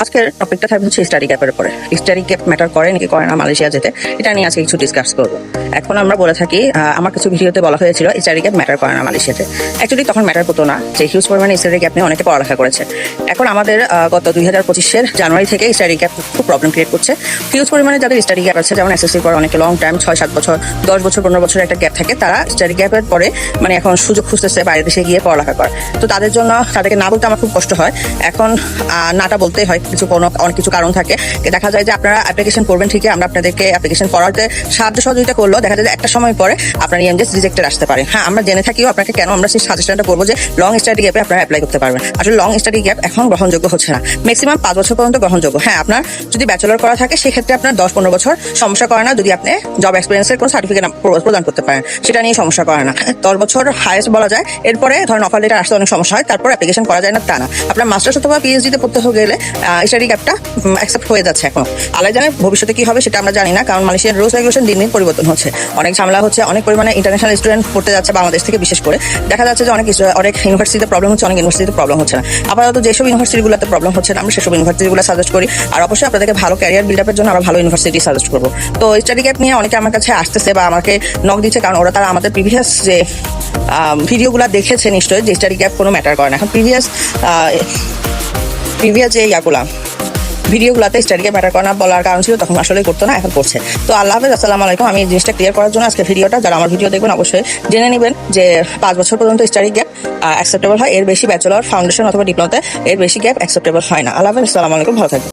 আজকের টপিকটা থাকবে হচ্ছে স্টাডি গ্যাপের উপরে। স্টাডি গ্যাপ ম্যাটার করে নাকি করে না মালয়েশিয়া যেতে, এটা নিয়ে আজকে কিছু ডিসকাস করবো। এখন আমরা বলে থাকি, আমার কিছু ভিডিওতে বলা হয়েছিল স্টাডি গ্যাপ ম্যাটার করে না মালয়েশিয়াতে। অ্যাকচুয়ালি তখন ম্যাটার করতো না, যে হিউজ পরিমাণে স্টাডি গ্যাপ নিয়ে অনেকে পড়ালেখা করেছে। এখন আমাদের গত 2025-এর জানুয়ারি থেকে স্টাডি গ্যাপ খুব প্রবলেম ক্রিয়েট করছে। হিউজ পরিমাণে যাদের স্টাডি গ্যাপ আছে, যেমন এসএসসির পর অনেকে লং টাইম 6-7 বছর, 10 বছর, 15 বছরের একটা গ্যাপ থাকে, তারা স্টাডি গ্যাপের পরে মানে এখন সুযোগ খুঁজতেছে বাইরের দেশে গিয়ে পড়ালেখা করে। তো তাদের জন্য তাদেরকে না বলতে আমার খুব কষ্ট হয়। এখন নাটা বলতেই হয়, অনেক কিছু কারণ থাকে। দেখা যায় যে আপনারা অ্যাপ্লিকেশন করবেন ঠিকই, আমরা আপনাদেরকে অ্যাপ্লিকেশন করাতে সাহায্য সহযোগিতা করলেও দেখা যায় যে একটা সময় পরে আপনার ইএমজেস রিজেক্টেড আসতে পারে। হ্যাঁ, আমরা জেনে থাকিও আপনাকে কেন আমরা সেই সাজেশনটা করবো যে লং স্টাডি গ্যাপে আপনারা অ্যাপ্লাই করতে পারবেন। আসলে লং স্টাডি গ্যাপ এখন গ্রহণযোগ্য হচ্ছে না, ম্যাক্সিমাম 5 বছর পর্যন্ত গ্রহণযোগ্য। হ্যাঁ, আপনার যদি ব্যাচেলর করা থাকে সেক্ষেত্রে আপনার 10-15 বছর সমস্যা করে না, যদি আপনি জব এক্সপিরিয়েন্সের কোনো সার্টিফিকেট প্রদান করতে পারেন, সেটা নিয়ে সমস্যা করে না। 10 বছর হাইয়েস্ট বলা যায়। এরপরে ধরেন অফার লেটার আসতে অনেক সমস্যা হয়, তারপর অ্যাপ্লিকেশন করা যায় না তা না। আপনার মাস্টার্স অথবা পিএইচডিতে পড়তে গেলে স্টাডি গ্যাপটা অ্যাকসেপ্ট হয়ে যাচ্ছে। এখন আল্লাহ জানে ভবিষ্যতে কি হবে সেটা আমরা জানি না, কারণ মালয়েশিয়ার রুলস রেগুলেশন দিন দিন পরিবর্তন হচ্ছে, অনেক ঝামেলা হচ্ছে, অনেক পরিমাণে ইন্টারন্যাশনাল স্টুডেন্ট পড়তে যাচ্ছে বাংলাদেশ থেকে। বিশেষ করে দেখা যাচ্ছে যে অনেক ইউনিভার্সিটিতে প্রবলেম হচ্ছে, অনেক ইউনিভার্সিটিতে প্রবলেম হচ্ছে না। আপাতত যেসব ইউনিভার্সিটিগুলোতে প্রবলেম হচ্ছে না, আমরা সেসব ইউনিভার্সিটিগুলো সাজেস্ট করি। আর অবশ্যই আপনাদেরকে ভালো ক্যারিয়ার বিল্ড আপের জন্য আমরা ভালো ইউনিভার্সিটি সাজেস্ট করবো। তো স্টাডি গ্যাপ নিয়ে অনেকে আমার কাছে আসতেছে বা আমাকে নক দিচ্ছে, কারণ তারা আমাদের প্রিভিয়াস যে ভিডিওগুলো দেখেছে নিশ্চয়ই, যে স্টাডি গ্যাপ কোনো ম্যাটার করে না। এখন প্রিভিয়াস যে ভিডিওগুলোতে স্টাডি গ্যাপ ম্যাটার করে না বলার কারণ ছিল, তখন আসলে করতো না, এখন করছে। তো আল্লাহ হাফেজ, আসসালামু আলাইকুম। আমি এই জিনিসটা ক্লিয়ার করার জন্য আজকে ভিডিওটা, যারা আমার ভিডিও দেখবেন অবশ্যই জেনে নেবেন যে 5 বছর পর্যন্ত স্টাডি গ্যাপ অ্যাকসেপ্টেবল হয়, এর বেশি ব্যাচেলর, ফাউন্ডেশন অথবা ডিপ্লোমাতে এর বেশি গ্যাপ অ্যাকসেপ্টেবল হয় না। আল্লাহ হাফেজ, আসসালামু আলাইকুম, ভালো থাকবেন।